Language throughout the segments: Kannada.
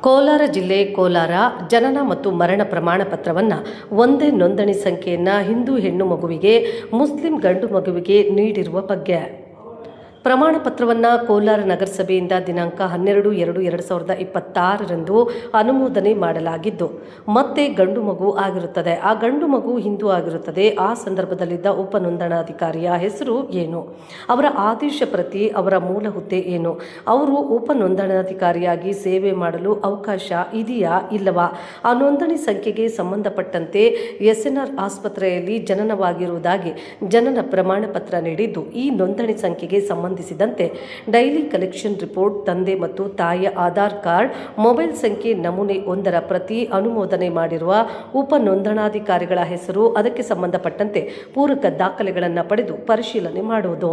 ಕೋಲಾರ ಜಿಲ್ಲೆ ಕೋಲಾರ ಜನನ ಮತ್ತು ಮರಣ ಪ್ರಮಾಣ ಪತ್ರವನ್ನು ಒಂದೇ ನೋಂದಣಿ ಸಂಖ್ಯೆಯನ್ನು ಹಿಂದೂ ಹೆಣ್ಣು ಮಗುವಿಗೆ ಮುಸ್ಲಿಂ ಗಂಡು ಮಗುವಿಗೆ ನೀಡಿರುವ ಬಗ್ಗೆ ಪ್ರಮಾಣ ಪತ್ರವನ್ನು ಕೋಲಾರ ನಗರಸಭೆಯಿಂದ ದಿನಾಂಕ 12/2/2026ರಂದು ಅನುಮೋದನೆ ಮಾಡಲಾಗಿದ್ದು ಮತ್ತೆ ಗಂಡು ಮಗು ಆಗಿರುತ್ತದೆ. ಆ ಗಂಡು ಮಗು ಹಿಂದೂ ಆಗಿರುತ್ತದೆ. ಆ ಸಂದರ್ಭದಲ್ಲಿದ್ದ ಉಪನೋಂದಣಾಧಿಕಾರಿಯ ಹೆಸರು ಏನು, ಅವರ ಆದೇಶ ಪ್ರತಿ, ಅವರ ಮೂಲ ಹುದ್ದೆ ಏನು, ಅವರು ಉಪನೋಂದಣಾಧಿಕಾರಿಯಾಗಿ ಸೇವೆ ಮಾಡಲು ಅವಕಾಶ ಇದೆಯಾ ಇಲ್ಲವಾ, ಆ ನೋಂದಣಿ ಸಂಖ್ಯೆಗೆ ಸಂಬಂಧಪಟ್ಟಂತೆ SNR ಆಸ್ಪತ್ರೆಯಲ್ಲಿ ಜನನವಾಗಿರುವುದಾಗಿ ಜನನ ಪ್ರಮಾಣ ಪತ್ರ ನೀಡಿದ್ದು, ಈ ನೋಂದಣಿ ಸಂಖ್ಯೆಗೆ ಸಂಬಂಧಿಸಿದಂತೆ ಡೈಲಿ ಕಲೆಕ್ಷನ್ ರಿಪೋರ್ಟ್, ತಂದೆ ಮತ್ತು ತಾಯಿಯ ಆಧಾರ್ ಕಾರ್ಡ್, ಮೊಬೈಲ್ ಸಂಖ್ಯೆ ನಮೂನೆ 1ರ ಪ್ರತಿ, ಅನುಮೋದನೆ ಮಾಡಿರುವ ಉಪ ನೋಂದಣಾಧಿಕಾರಿಗಳ ಹೆಸರು, ಅದಕ್ಕೆ ಸಂಬಂಧಪಟ್ಟಂತೆ ಪೂರಕ ದಾಖಲೆಗಳನ್ನು ಪಡೆದು ಪರಿಶೀಲನೆ ಮಾಡುವುದು.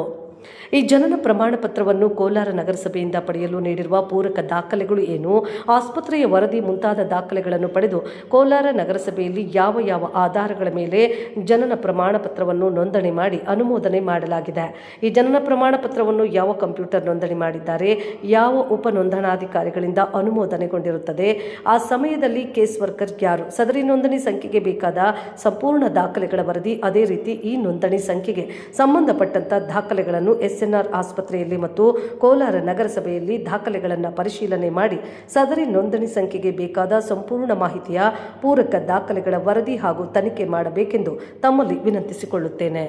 ಈ ಜನನ ಪ್ರಮಾಣ ಪತ್ರವನ್ನು ಕೋಲಾರ ನಗರಸಭೆಯಿಂದ ಪಡೆಯಲು ನೀಡಿರುವ ಪೂರಕ ದಾಖಲೆಗಳು ಏನು, ಆಸ್ಪತ್ರೆಯ ವರದಿ ಮುಂತಾದ ದಾಖಲೆಗಳನ್ನು ಪಡೆದು ಕೋಲಾರ ನಗರಸಭೆಯಲ್ಲಿ ಯಾವ ಯಾವ ಆಧಾರಗಳ ಮೇಲೆ ಜನನ ಪ್ರಮಾಣ ಪತ್ರವನ್ನು ನೋಂದಣಿ ಮಾಡಿ ಅನುಮೋದನೆ ಮಾಡಲಾಗಿದೆ, ಈ ಜನನ ಪ್ರಮಾಣ ಪತ್ರವನ್ನು ಯಾವ ಕಂಪ್ಯೂಟರ್ ನೋಂದಣಿ ಮಾಡಿದ್ದಾರೆ, ಯಾವ ಉಪ ನೋಂದಣಾಧಿಕಾರಿಗಳಿಂದ ಅನುಮೋದನೆಗೊಂಡಿರುತ್ತದೆ, ಆ ಸಮಯದಲ್ಲಿ ಕೇಸ್ ವರ್ಕರ್ ಯಾರು, ಸದರಿ ನೋಂದಣಿ ಸಂಖ್ಯೆಗೆ ಬೇಕಾದ ಸಂಪೂರ್ಣ ದಾಖಲೆಗಳ ವರದಿ, ಅದೇ ರೀತಿ ಈ ನೋಂದಣಿ ಸಂಖ್ಯೆಗೆ ಸಂಬಂಧಪಟ್ಟಂತ ದಾಖಲೆಗಳನ್ನು SNR ಆಸ್ಪತ್ರೆಯಲ್ಲಿ ಮತ್ತು ಕೋಲಾರ ನಗರಸಭೆಯಲ್ಲಿ ದಾಖಲೆಗಳನ್ನು ಪರಿಶೀಲನೆ ಮಾಡಿ ಸದರಿ ನೋಂದಣಿ ಸಂಖ್ಯೆಗೆ ಬೇಕಾದ ಸಂಪೂರ್ಣ ಮಾಹಿತಿಯ ಪೂರಕ ದಾಖಲೆಗಳ ವರದಿ ಹಾಗೂ ತನಿಖೆ ಮಾಡಬೇಕೆಂದು ತಮ್ಮಲ್ಲಿ ವಿನಂತಿಸಿಕೊಳ್ಳುತ್ತೇನೆ.